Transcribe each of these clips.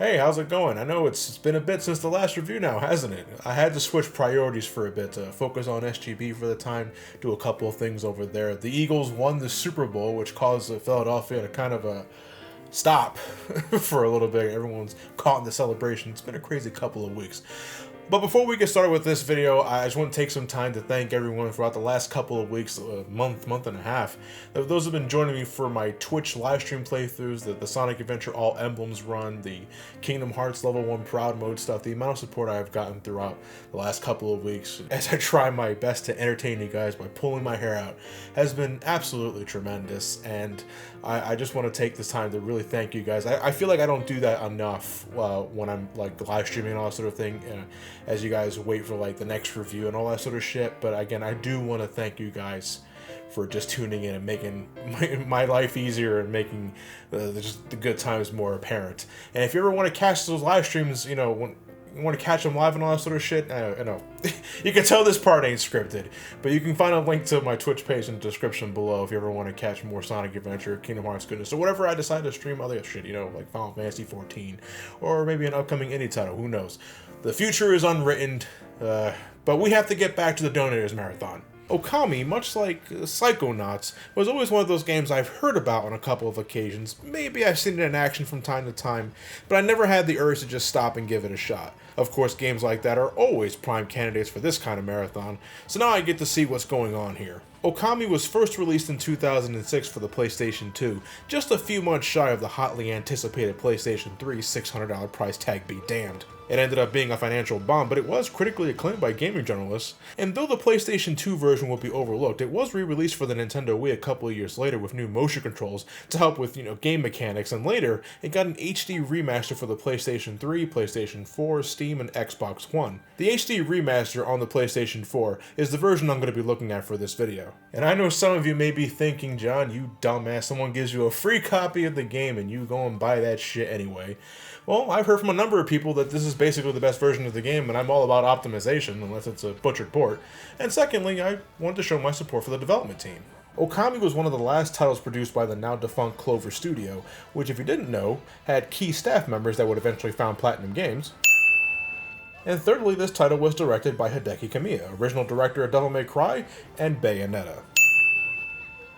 Hey, how's it going? I know it's been a bit since the last review now, hasn't it? I had to switch priorities for a bit to focus on SGB for the time, do a couple of things over there. The Eagles won the Super Bowl, which caused Philadelphia to kind of stop for a little bit. Everyone's caught in the celebration. It's been a crazy couple of weeks. But before we get started with this video, I just want to take some time to thank everyone throughout the last couple of weeks, month and a half. Those have been joining me for my Twitch livestream playthroughs, the Sonic Adventure All Emblems run, the Kingdom Hearts Level 1 Proud Mode stuff. The amount of support I've gotten throughout the last couple of weeks as I try my best to entertain you guys by pulling my hair out has been absolutely tremendous. And I just want to take this time to really thank you guys. I feel like I don't do that enough when I'm like live streaming and all that sort of thing, as you guys wait for like the next review and all that sort of shit. But again, I do want to thank you guys for just tuning in and making my life easier and making just the good times more apparent. And if you ever want to catch those live streams, when you want to catch them live and all that sort of shit, I know. You can tell this part ain't scripted, but you can find a link to my Twitch page in the description below if you ever want to catch more Sonic Adventure, Kingdom Hearts goodness, or whatever I decide to stream other shit, like Final Fantasy 14, or maybe an upcoming indie title, who knows. The future is unwritten, but we have to get back to the Donators Marathon. Okami, much like Psychonauts, was always one of those games I've heard about on a couple of occasions. Maybe I've seen it in action from time to time, but I never had the urge to just stop and give it a shot. Of course, games like that are always prime candidates for this kind of marathon, so now I get to see what's going on here. Okami was first released in 2006 for the PlayStation 2, just a few months shy of the hotly anticipated PlayStation 3 $600 price tag be damned. It ended up being a financial bomb, but it was critically acclaimed by gaming journalists, and though the PlayStation 2 version would be overlooked, it was re-released for the Nintendo Wii a couple of years later with new motion controls to help with, game mechanics, and later, it got an HD remaster for the PlayStation 3, PlayStation 4, Steam, and Xbox One. The HD remaster on the PlayStation 4 is the version I'm going to be looking at for this video. And I know some of you may be thinking, John, you dumbass, someone gives you a free copy of the game and you go and buy that shit anyway. Well, I've heard from a number of people that this is basically the best version of the game, and I'm all about optimization, unless it's a butchered port. And secondly, I wanted to show my support for the development team. Okami was one of the last titles produced by the now-defunct Clover Studio, which, if you didn't know, had key staff members that would eventually found Platinum Games. And thirdly, this title was directed by Hideki Kamiya, original director of Devil May Cry and Bayonetta.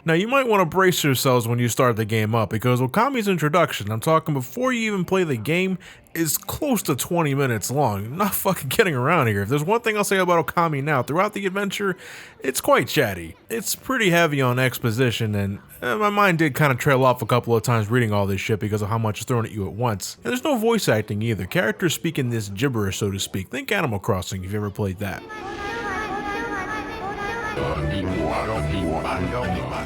Now, you might want to brace yourselves when you start the game up, because Okami's introduction, I'm talking before you even play the game, is close to 20 minutes long. I'm not fucking kidding around here. If there's one thing I'll say about Okami now, throughout the adventure, it's quite chatty. It's pretty heavy on exposition, and my mind did kind of trail off a couple of times reading all this shit because of how much is thrown at you at once. And there's no voice acting either. Characters speak in this gibberish, so to speak. Think Animal Crossing if you ever played that.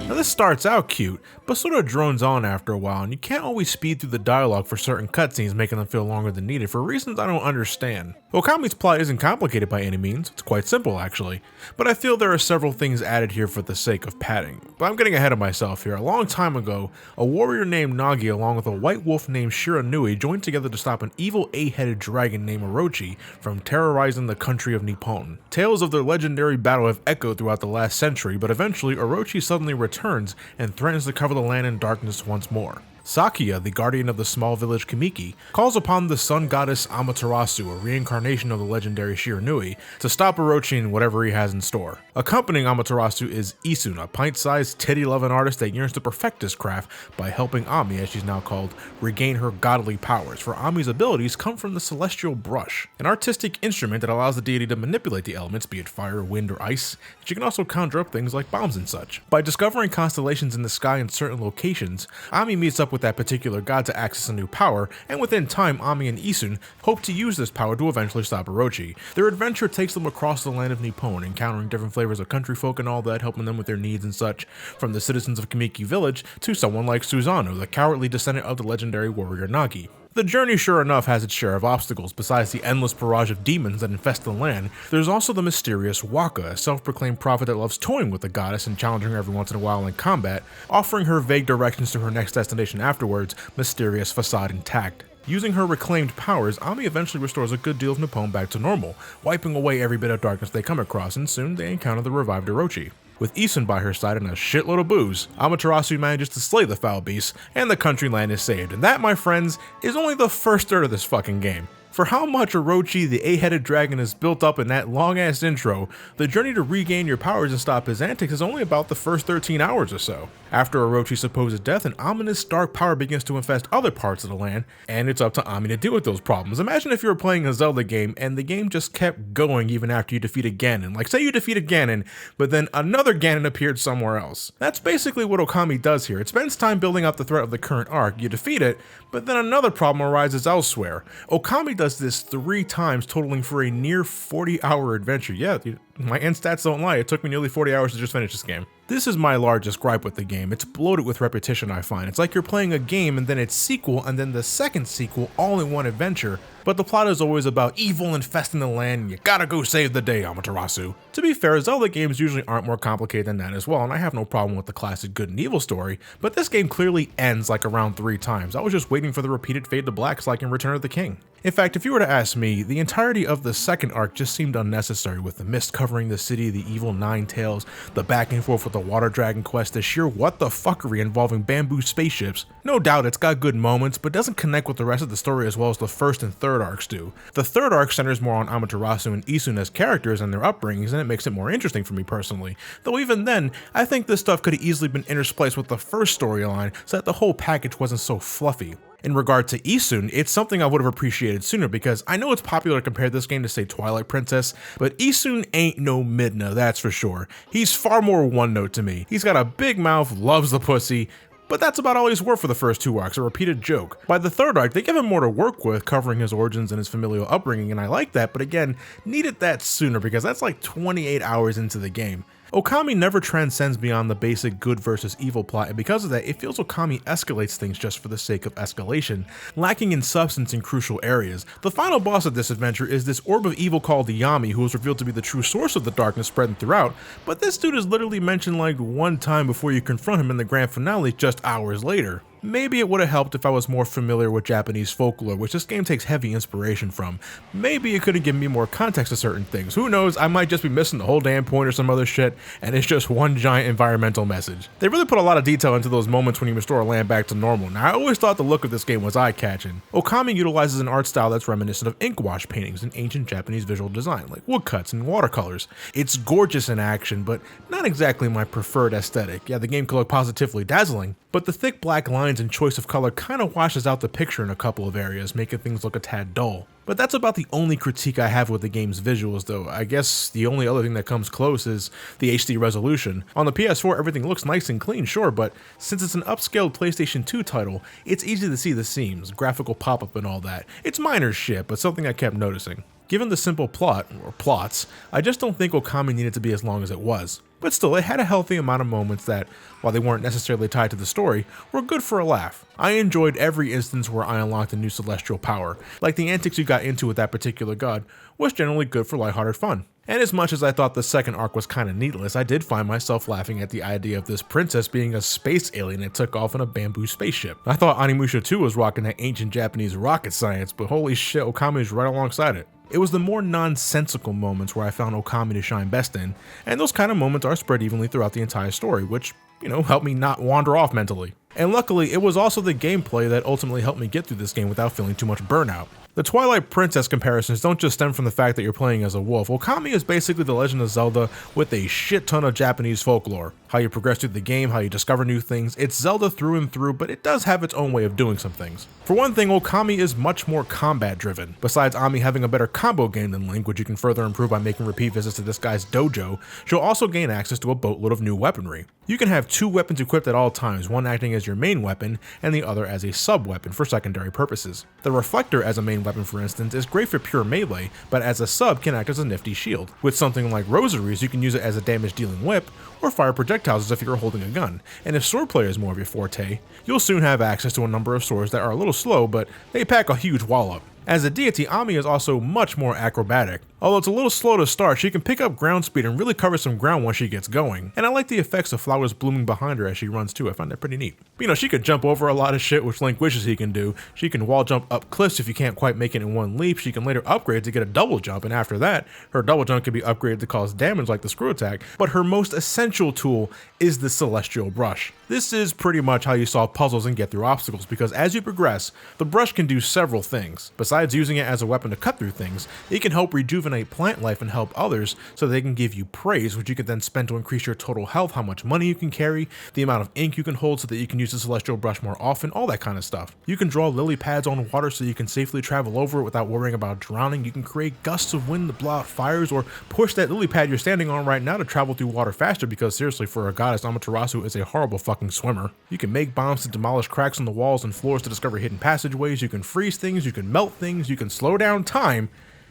Now this starts out cute, but sort of drones on after a while, and you can't always speed through the dialogue for certain cutscenes, making them feel longer than needed for reasons I don't understand. Okami's plot isn't complicated by any means, it's quite simple actually, but I feel there are several things added here for the sake of padding. But I'm getting ahead of myself here. A long time ago, a warrior named Nagi along with a white wolf named Shiranui joined together to stop an evil 8-headed dragon named Orochi from terrorizing the country of Nippon. Tales of their legendary battle have echoed throughout the last century, but eventually Orochi suddenly returns and threatens to cover the land in darkness once more. Sakuya, the guardian of the small village Kamiki, calls upon the sun goddess Amaterasu, a reincarnation of the legendary Shiranui, to stop Orochi and whatever he has in store. Accompanying Amaterasu is Isun, a pint-sized, titty-loving artist that yearns to perfect his craft by helping Ami, as she's now called, regain her godly powers, for Ami's abilities come from the celestial brush, an artistic instrument that allows the deity to manipulate the elements, be it fire, wind, or ice. She can also conjure up things like bombs and such. By discovering constellations in the sky in certain locations, Ami meets up with that particular god to access a new power, and within time, Ami and Isun hope to use this power to eventually stop Orochi. Their adventure takes them across the land of Nippon, encountering different flavors of country folk and all that, helping them with their needs and such, from the citizens of Kamiki village to someone like Susanoo, the cowardly descendant of the legendary warrior Nagi. The journey sure enough has its share of obstacles. Besides the endless barrage of demons that infest the land, there's also the mysterious Waka, a self-proclaimed prophet that loves toying with the goddess and challenging her every once in a while in combat, offering her vague directions to her next destination afterwards, mysterious facade intact. Using her reclaimed powers, Ami eventually restores a good deal of Nippon back to normal, wiping away every bit of darkness they come across, and soon they encounter the revived Orochi. With Isun by her side and a shitload of booze, Amaterasu manages to slay the foul beast, and the country land is saved. And that, my friends, is only the first third of this fucking game. For how much Orochi, the 8-headed dragon, is built up in that long-ass intro, the journey to regain your powers and stop his antics is only about the first 13 hours or so. After Orochi's supposed death, an ominous dark power begins to infest other parts of the land, and it's up to Ami to deal with those problems. Imagine if you were playing a Zelda game, and the game just kept going even after you defeated Ganon. Like, say you defeated Ganon, but then another Ganon appeared somewhere else. That's basically what Okami does here. It spends time building up the threat of the current arc, you defeat it, but then another problem arises elsewhere. Okami does this 3 times, totaling for a near 40-hour adventure. Yeah, my end stats don't lie, it took me nearly 40 hours to just finish this game. This is my largest gripe with the game. It's bloated with repetition, I find. It's like you're playing a game and then its sequel and then the second sequel all in one adventure, but the plot is always about evil infesting the land and you gotta go save the day, Amaterasu. To be fair, Zelda games usually aren't more complicated than that as well, and I have no problem with the classic good and evil story, but this game clearly ends like around 3 times. I was just waiting for the repeated fade to black like in Return of the King. In fact, if you were to ask me, the entirety of the second arc just seemed unnecessary, with the mist covering the city, the evil Nine Tails, the back and forth with the water dragon quest, the sheer what the fuckery involving bamboo spaceships. No doubt it's got good moments, but doesn't connect with the rest of the story as well as the first and third arcs do. The third arc centers more on Amaterasu and Isun as characters and their upbringings, and it makes it more interesting for me personally. Though even then, I think this stuff could have easily been interspliced with the first storyline so that the whole package wasn't so fluffy. In regard to Isun, it's something I would have appreciated sooner because I know it's popular to compare this game to, say, Twilight Princess, but Isun ain't no Midna, that's for sure. He's far more one note to me. He's got a big mouth, loves the pussy, but that's about all he's worth for the first 2 arcs, a repeated joke. By the third arc, they give him more to work with, covering his origins and his familial upbringing, and I like that, but again, needed that sooner because that's like 28 hours into the game. Okami never transcends beyond the basic good versus evil plot, and because of that, it feels Okami escalates things just for the sake of escalation, lacking in substance in crucial areas. The final boss of this adventure is this orb of evil called Yami, who is revealed to be the true source of the darkness spreading throughout, but this dude is literally mentioned like 1 time before you confront him in the grand finale just hours later. Maybe it would have helped if I was more familiar with Japanese folklore, which this game takes heavy inspiration from. Maybe it could have given me more context to certain things. Who knows, I might just be missing the whole damn point or some other shit, and it's just one giant environmental message. They really put a lot of detail into those moments when you restore land back to normal. Now, I always thought the look of this game was eye-catching. Okami utilizes an art style that's reminiscent of ink wash paintings and ancient Japanese visual design, like woodcuts and watercolors. It's gorgeous in action, but not exactly my preferred aesthetic. Yeah, the game could look positively dazzling, but the thick black lines and choice of color kind of washes out the picture in a couple of areas, making things look a tad dull. But that's about the only critique I have with the game's visuals though. I guess the only other thing that comes close is the HD resolution. On the PS4 everything looks nice and clean, sure, but since it's an upscaled PlayStation 2 title, it's easy to see the seams, graphical pop-up and all that. It's minor shit, but something I kept noticing. Given the simple plot, or plots, I just don't think Okami needed to be as long as it was. But still, it had a healthy amount of moments that, while they weren't necessarily tied to the story, were good for a laugh. I enjoyed every instance where I unlocked a new celestial power, like the antics you got into with that particular god was generally good for lighthearted fun. And as much as I thought the second arc was kinda needless, I did find myself laughing at the idea of this princess being a space alien that took off in a bamboo spaceship. I thought Animusha 2 was rocking that ancient Japanese rocket science, but holy shit, Okami is right alongside it. It was the more nonsensical moments where I found Okami to shine best in, and those kind of moments are spread evenly throughout the entire story, which, helped me not wander off mentally. And luckily, it was also the gameplay that ultimately helped me get through this game without feeling too much burnout. The Twilight Princess comparisons don't just stem from the fact that you're playing as a wolf. Okami is basically The Legend of Zelda with a shit ton of Japanese folklore. How you progress through the game, how you discover new things. It's Zelda through and through, but it does have its own way of doing some things. For one thing, Okami is much more combat driven. Besides Ami having a better combo game than Link, which you can further improve by making repeat visits to this guy's dojo, she'll also gain access to a boatload of new weaponry. You can have 2 weapons equipped at all times, one acting as your main weapon and the other as a sub-weapon for secondary purposes. The reflector as a main weapon, for instance, is great for pure melee, but as a sub can act as a nifty shield. With something like rosaries, you can use it as a damage-dealing whip, or fire projectiles as if you were holding a gun. And if swordplay is more of your forte, you'll soon have access to a number of swords that are a little slow, but they pack a huge wallop. As a deity, Ami is also much more acrobatic. Although it's a little slow to start, she can pick up ground speed and really cover some ground once she gets going. And I like the effects of flowers blooming behind her as she runs too. I find that pretty neat. But, she could jump over a lot of shit, which Link wishes he can do. She can wall jump up cliffs if you can't quite make it in one leap. She can later upgrade to get a double jump, and after that, her double jump can be upgraded to cause damage like the screw attack. But her most essential tool is the Celestial Brush. This is pretty much how you solve puzzles and get through obstacles, because as you progress, the brush can do several things. Besides using it as a weapon to cut through things, it can help rejuvenate plant life and help others so they can give you praise, which you can then spend to increase your total health, how much money you can carry, the amount of ink you can hold so that you can use the Celestial Brush more often, all that kind of stuff. You can draw lily pads on water so you can safely travel over it without worrying about drowning. You can create gusts of wind to blow out fires, or push that lily pad you're standing on right now to travel through water faster, because seriously, for a goddess, Amaterasu is a horrible fucking swimmer. You can make bombs to demolish cracks in the walls and floors to discover hidden passageways. You can freeze things, you can melt things, you can slow down time.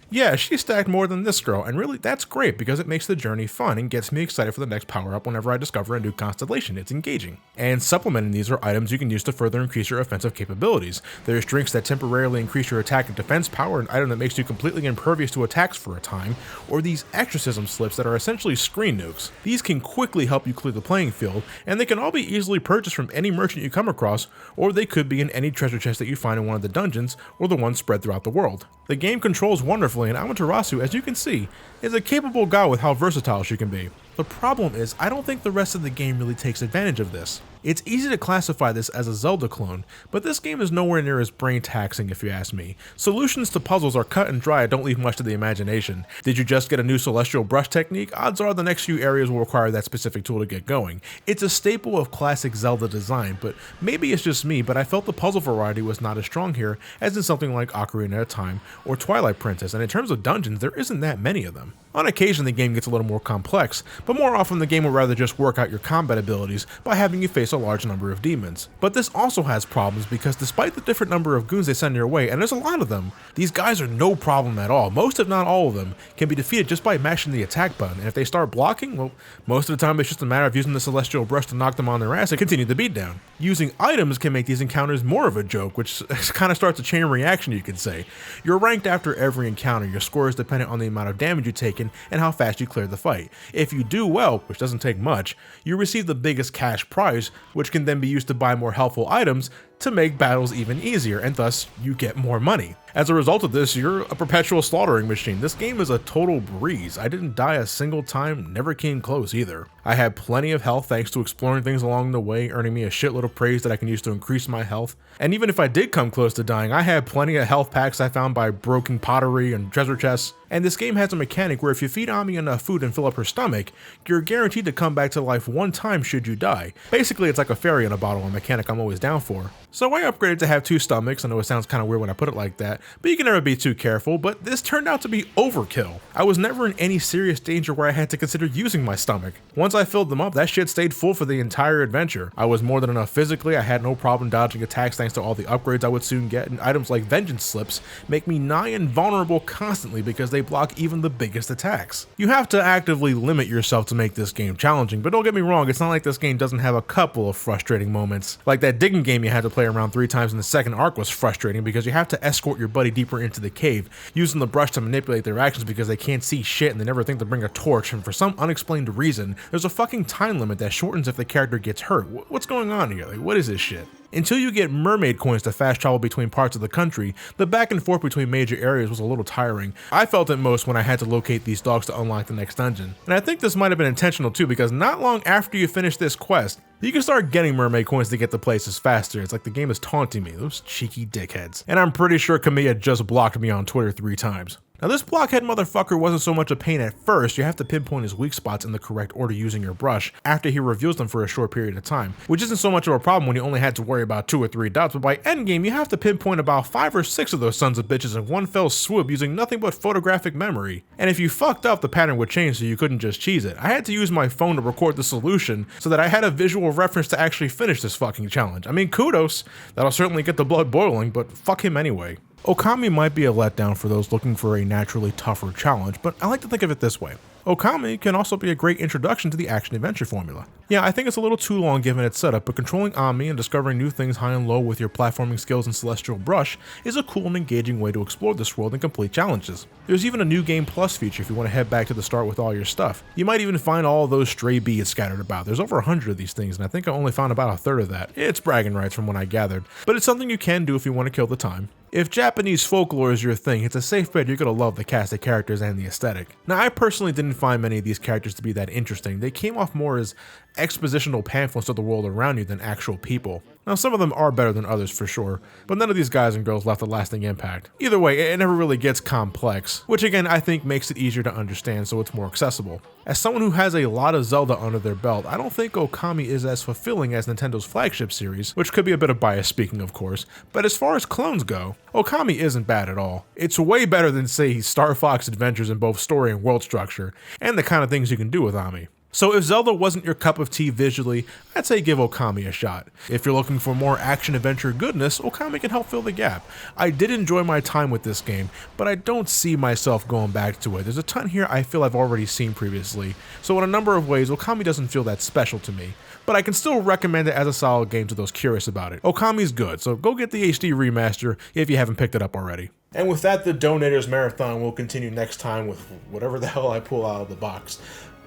Yeah, she stacked more than this girl, and really that's great because it makes the journey fun and gets me excited for the next power-up whenever I discover a new constellation. It's engaging. And supplementing these are items you can use to further increase your offensive capabilities. There's drinks that temporarily increase your attack and defense power, an item that makes you completely impervious to attacks for a time, or these exorcism slips that are essentially screen nukes. These can quickly help you clear the playing field, and they can all be easily purchased from any merchant you come across, or they could be in any treasure chest that you find in one of the dungeons, or the ones spread throughout the world. The game controls wonderfully, and Amaterasu, as you can see, is a capable god with how versatile she can be. The problem is, I don't think the rest of the game really takes advantage of this. It's easy to classify this as a Zelda clone, but this game is nowhere near as brain taxing if you ask me. Solutions to puzzles are cut and dry and don't leave much to the imagination. Did you just get a new Celestial Brush technique? Odds are the next few areas will require that specific tool to get going. It's a staple of classic Zelda design, but maybe it's just me, but I felt the puzzle variety was not as strong here as in something like Ocarina of Time or Twilight Princess, and in terms of dungeons, there isn't that many of them. On occasion, the game gets a little more complex, but more often the game will rather just work out your combat abilities by having you face a large number of demons. But this also has problems because despite the different number of goons they send your way, and there's a lot of them, these guys are no problem at all. Most, if not all of them, can be defeated just by mashing the attack button, and if they start blocking, well, most of the time it's just a matter of using the Celestial Brush to knock them on their ass and continue the beatdown. Using items can make these encounters more of a joke, which kind of starts a chain reaction, you could say. You're ranked after every encounter. Your score is dependent on the amount of damage you've taken and how fast you clear the fight. If you do well, which doesn't take much, you receive the biggest cash prize, which can then be used to buy more helpful items to make battles even easier, and thus you get more money. As a result of this, you're a perpetual slaughtering machine. This game is a total breeze. I didn't die a single time, never came close either. I had plenty of health thanks to exploring things along the way, earning me a shitload of praise that I can use to increase my health. And even if I did come close to dying, I had plenty of health packs I found by broken pottery and treasure chests. And this game has a mechanic where if you feed Ami enough food and fill up her stomach, you're guaranteed to come back to life one time should you die. Basically, it's like a fairy in a bottle, a mechanic I'm always down for. So I upgraded to have 2 stomachs. I know it sounds kind of weird when I put it like that, but you can never be too careful, but this turned out to be overkill. I was never in any serious danger where I had to consider using my stomach. Once I filled them up, that shit stayed full for the entire adventure. I was more than enough physically, I had no problem dodging attacks thanks to all the upgrades I would soon get, and items like Vengeance Slips make me nigh invulnerable constantly because they block even the biggest attacks. You have to actively limit yourself to make this game challenging, but don't get me wrong, it's not like this game doesn't have a couple of frustrating moments. Like that digging game you had to play around 3 times in the second arc was frustrating because you have to escort your buddy deeper into the cave, using the brush to manipulate their actions because they can't see shit and they never think to bring a torch, and for some unexplained reason, there's a fucking time limit that shortens if the character gets hurt. What's going on here? Like, what is this shit? Until you get mermaid coins to fast travel between parts of the country, the back and forth between major areas was a little tiring. I felt it most when I had to locate these dogs to unlock the next dungeon. And I think this might have been intentional too, because not long after you finish this quest, you can start getting mermaid coins to get to places faster. It's like the game is taunting me, those cheeky dickheads. And I'm pretty sure Kamiya just blocked me on Twitter 3 times. Now this blockhead motherfucker wasn't so much a pain at first. You have to pinpoint his weak spots in the correct order using your brush after he reveals them for a short period of time, which isn't so much of a problem when you only had to worry about 2 or 3 dots, but by endgame you have to pinpoint about 5 or 6 of those sons of bitches in one fell swoop using nothing but photographic memory. And if you fucked up, the pattern would change so you couldn't just cheese it. I had to use my phone to record the solution so that I had a visual reference to actually finish this fucking challenge. I mean, kudos, that'll certainly get the blood boiling, but fuck him anyway. Okami might be a letdown for those looking for a naturally tougher challenge, but I like to think of it this way. Okami can also be a great introduction to the action-adventure formula. Yeah, I think it's a little too long given its setup, but controlling Ami and discovering new things high and low with your platforming skills and celestial brush is a cool and engaging way to explore this world and complete challenges. There's even a new game plus feature if you want to head back to the start with all your stuff. You might even find all of those stray beads scattered about. There's over 100 of these things, and I think I only found about a third of that. It's bragging rights from what I gathered, but it's something you can do if you want to kill the time. If Japanese folklore is your thing, it's a safe bet you're gonna love the cast of characters and the aesthetic. Now, I personally didn't find many of these characters to be that interesting. They came off more as expositional pamphlets of the world around you than actual people. Now, some of them are better than others for sure, but none of these guys and girls left a lasting impact. Either way, it never really gets complex, which again I think makes it easier to understand so it's more accessible. As someone who has a lot of Zelda under their belt, I don't think Okami is as fulfilling as Nintendo's flagship series, which could be a bit of bias speaking of course, but as far as clones go, Okami isn't bad at all. It's way better than say Star Fox Adventures in both story and world structure, and the kind of things you can do with Ami. So if Zelda wasn't your cup of tea visually, I'd say give Okami a shot. If you're looking for more action-adventure goodness, Okami can help fill the gap. I did enjoy my time with this game, but I don't see myself going back to it. There's a ton here I feel I've already seen previously, so in a number of ways, Okami doesn't feel that special to me. But I can still recommend it as a solid game to those curious about it. Okami's good, so go get the HD remaster if you haven't picked it up already. And with that, the Donators Marathon will continue next time with whatever the hell I pull out of the box.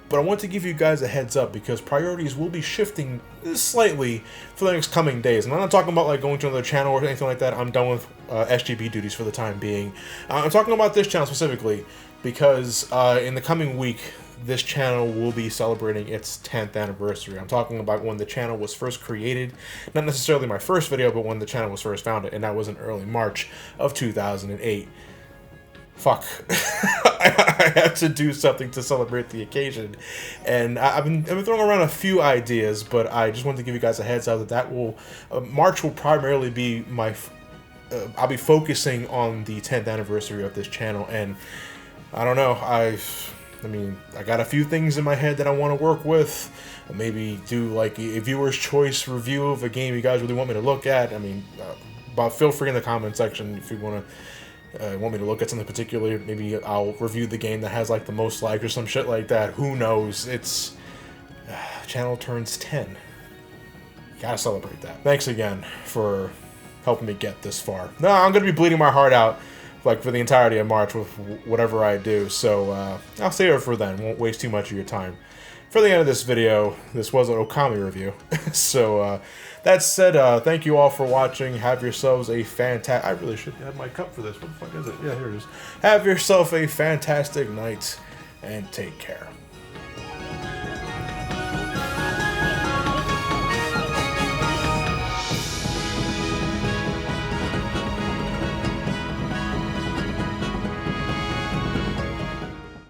But I want to give you guys a heads up because priorities will be shifting slightly for the next coming days. And I'm not talking about like going to another channel or anything like that. I'm done with SGB duties for the time being. I'm talking about this channel specifically because in the coming week, this channel will be celebrating its 10th anniversary. I'm talking about when the channel was first created, not necessarily my first video, but when the channel was first founded, and that was in early March of 2008. Fuck. I had to do something to celebrate the occasion, and I've been throwing around a few ideas, but I just wanted to give you guys a heads up that will March will primarily be my I'll be focusing on the 10th anniversary of this channel, and I don't know, I mean, I got a few things in my head that I want to work with. Maybe do like a viewer's choice review of a game you guys really want me to look at. I mean, but feel free in the comment section if you want me to look at something particular. Maybe I'll review the game that has like the most likes or some shit like that. Who knows? It's channel turns 10. Gotta celebrate that. Thanks again for helping me get this far. No, I'm gonna be bleeding my heart out like for the entirety of March with whatever I do, so I'll save it for then. Won't waste too much of your time. For the end of this video, this was an Okami review. So that said, thank you all for watching. Have yourselves a fantastic... I really should have my cup for this. What the fuck is it? Yeah, here it is. Have yourself a fantastic night and take care.